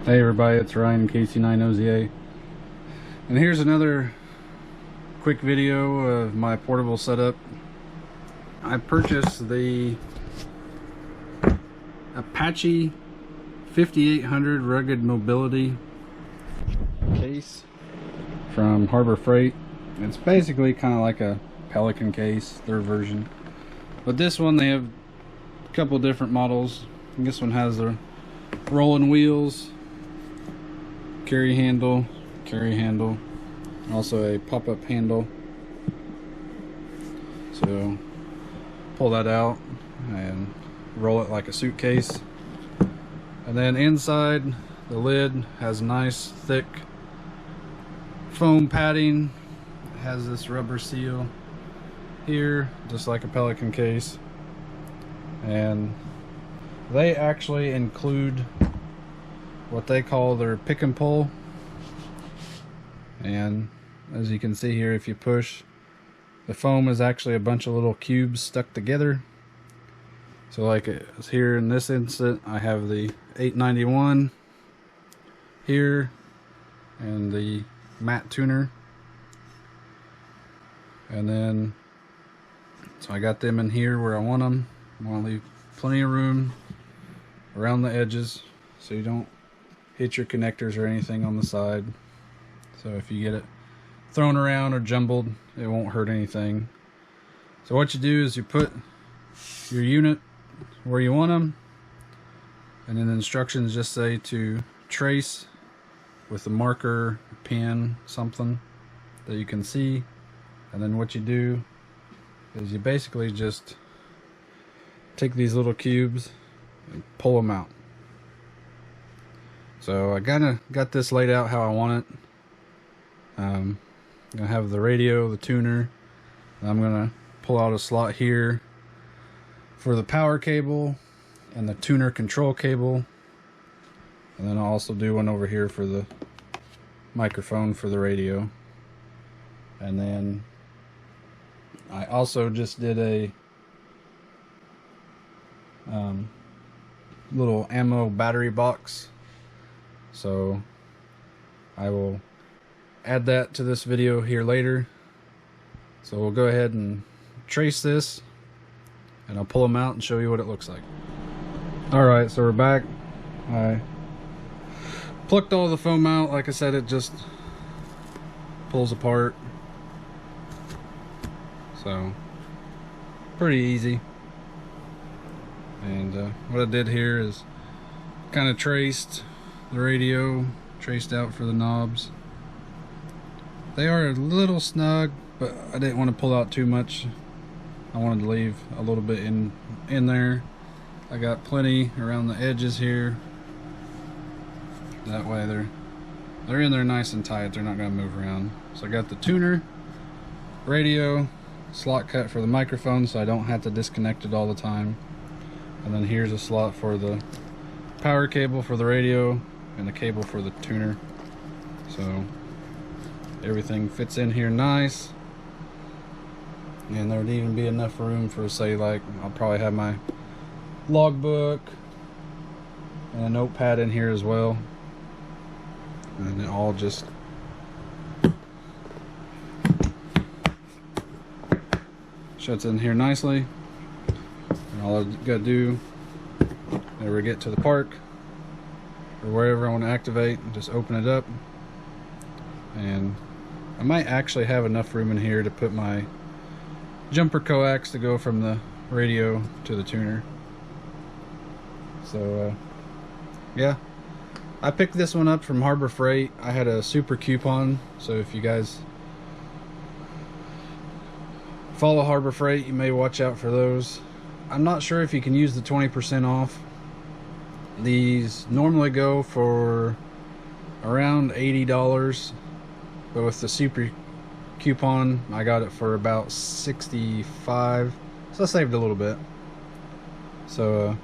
Hey everybody, it's Ryan KC9OZA, and here's another quick video of my portable setup. I purchased the Apache 5800 rugged mobility case from Harbor Freight. It's basically kind of like a Pelican case, their version, but this one they have a couple different models. This one has the rolling wheels, carry handle, also a pop-up handle. So pull that out and roll it like a suitcase. And then inside, the lid has nice thick foam padding. It has this rubber seal here, just like a Pelican case. And they actually include what they call their pick and pull, and as you can see here, if you push, the foam is actually a bunch of little cubes stuck together. So like it's here in this instant, I have the 891 here and the matte tuner, and then so I got them in here where I want them. I want to leave plenty of room around the edges so you don't hit your connectors or anything on the side. So if you get it thrown around or jumbled, it won't hurt anything. So what you do is you put your unit where you want them, and then the instructions just say to trace with a marker, a pen, something that you can see. And then what you do is you basically just take these little cubes and pull them out. So I kinda got this laid out how I want it. I'm gonna have the radio, the tuner. I'm gonna pull out a slot here for the power cable and the tuner control cable. And then I'll also do one over here for the microphone for the radio. And then I also just did a little ammo battery box. So I will add that to this video here later. So we'll go ahead and trace this, and I'll pull them out and show you what it looks like. Alright, so we're back. I plucked all the foam out. Like I said, it just pulls apart. So pretty easy. And what I did here is kind of traced the radio, traced out for the knobs. They are a little snug, but I didn't want to pull out too much. I wanted to leave a little bit in there. I got plenty around the edges here. That way they're in there nice and tight. They're not going to move around. So I got the tuner, radio, slot cut for the microphone so I don't have to disconnect it all the time. And then here's a slot for the power cable for the radio and the cable for the tuner. So everything fits in here nice. And there would even be enough room for, say, like, I'll probably have my logbook and a notepad in here as well. And it all just shuts in here nicely. And all I gotta do whenever I get to the park or wherever I want to activate, just open it up. And I might actually have enough room in here to put my jumper coax to go from the radio to the tuner. So yeah, I picked this one up from Harbor Freight. I had a super coupon, so if you guys follow Harbor Freight, you may watch out for those. I'm not sure if you can use the 20% off. These normally go for around $80, but with the super coupon I got it for about $65, so I saved a little bit. So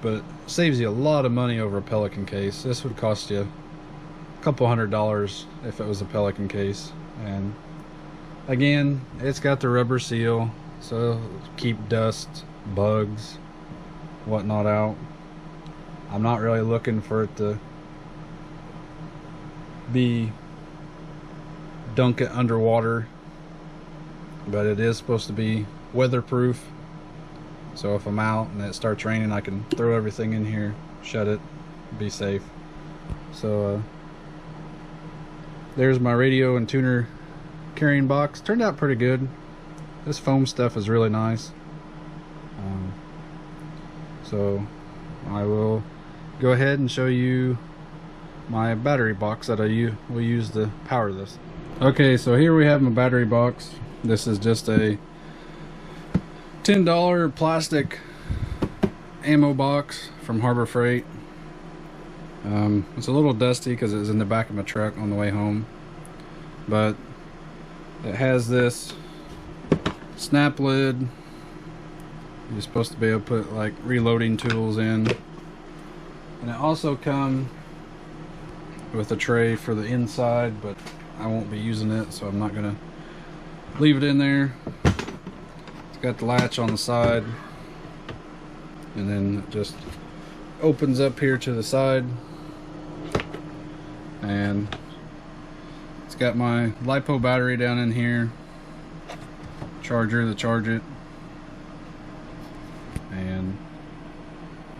but it saves you a lot of money over a Pelican case. This would cost you a couple $100 if it was a Pelican case. And again, it's got the rubber seal, so it'll keep dust, bugs, whatnot out. I'm not really looking for it to be dunk it underwater, but it is supposed to be weatherproof. So if I'm out and it starts raining, I can throw everything in here, shut it, be safe. So there's my radio and tuner carrying box. Turned out pretty good. This foam stuff is really nice. So I will go ahead and show you my battery box that I will use to power this. Okay, so here we have my battery box. This is just a $10 plastic ammo box from Harbor Freight. It's a little dusty because it was in the back of my truck on the way home, but it has this snap lid. You're supposed to be able to put like reloading tools in, and it also comes with a tray for the inside, but I won't be using it, so I'm not gonna leave it in there. It's got the latch on the side, and then it just opens up here to the side, and it's got my LiPo battery down in here, charger to charge it, and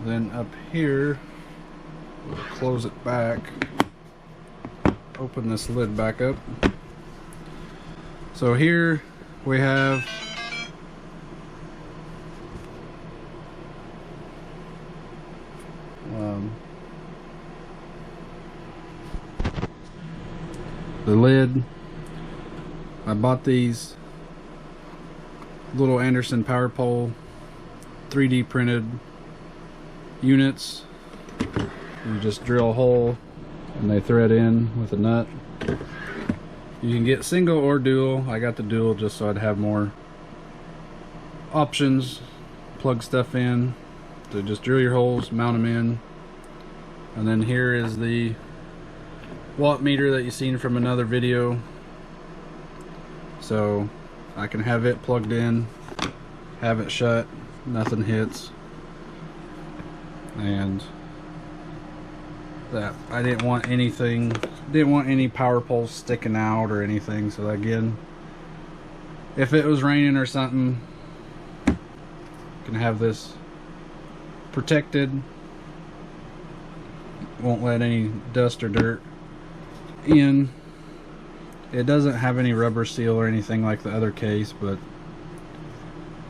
then up here we'll close it back, open this lid back up. So here we have the lid. I bought these little Anderson power pole 3D printed units. You just drill a hole and they thread in with a nut. You can get single or dual. I got the dual just so I'd have more options. Plug stuff in. So just drill your holes, mount them in. And then here is the watt meter that you've seen from another video. So I can have it plugged in, have it shut, nothing hits. And that I didn't want any power poles sticking out or anything, so again, if it was raining or something, you can have this protected, won't let any dust or dirt in. It doesn't have any rubber seal or anything like the other case, but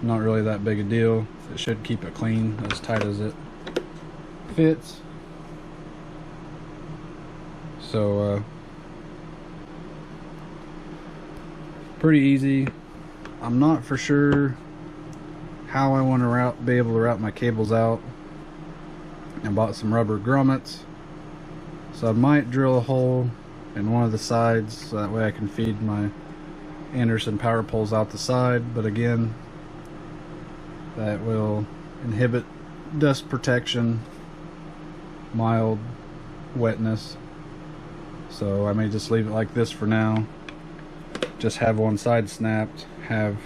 not really that big a deal. It should keep it clean, as tight as it fits. So pretty easy. I'm not for sure how I want to be able to route my cables out. I bought some rubber grommets, so I might drill a hole in one of the sides so that way I can feed my Anderson power poles out the side, but again, that will inhibit dust protection, mild wetness. So I may just leave it like this for now. Just have one side snapped, have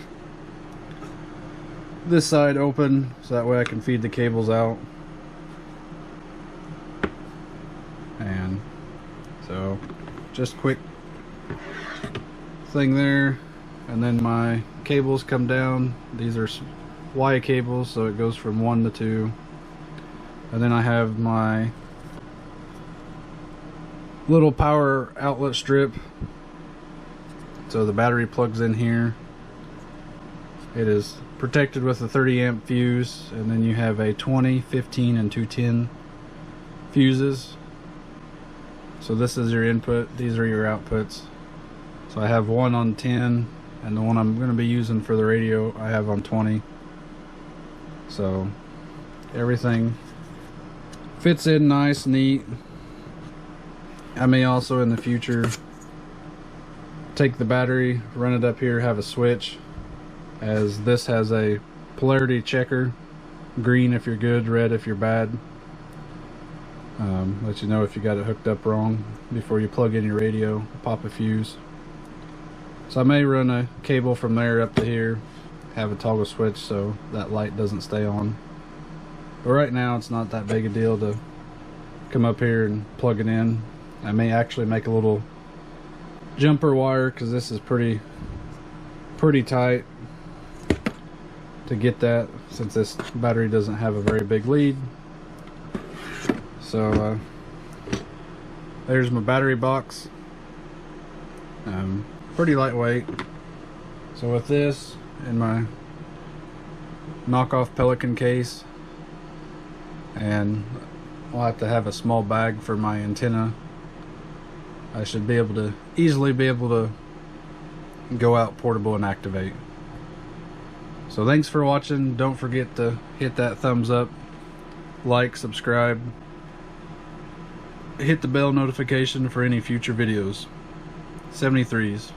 this side open so that way I can feed the cables out. And so just quick thing there. And then my cables come down. These are Y cables, so it goes from 1 to 2. And then I have my little power outlet strip, so the battery plugs in here. It is protected with a 30 amp fuse, and then you have a 20, 15, and 210 fuses. So this is your input, these are your outputs. So I have one on 10, and the one I'm going to be using for the radio I have on 20. So everything fits in nice, neat. I may also in the future take the battery, run it up here, have a switch, as this has a Polarity Checker, green if you're good, red if you're bad. Let you know if you got it hooked up wrong before you plug in your radio, pop a fuse. So I may run a cable from there up to here, have a toggle switch so that light doesn't stay on. But right now it's not that big a deal to come up here and plug it in. I may actually make a little jumper wire, because this is pretty tight to get that, since this battery doesn't have a very big lead. So there's my battery box. Pretty lightweight. So with this in my knockoff Pelican case, and I'll have to have a small bag for my antenna, I should be able to easily go out portable and activate. So thanks for watching. Don't forget to hit that thumbs up, like, subscribe, hit the bell notification for any future videos. 73s.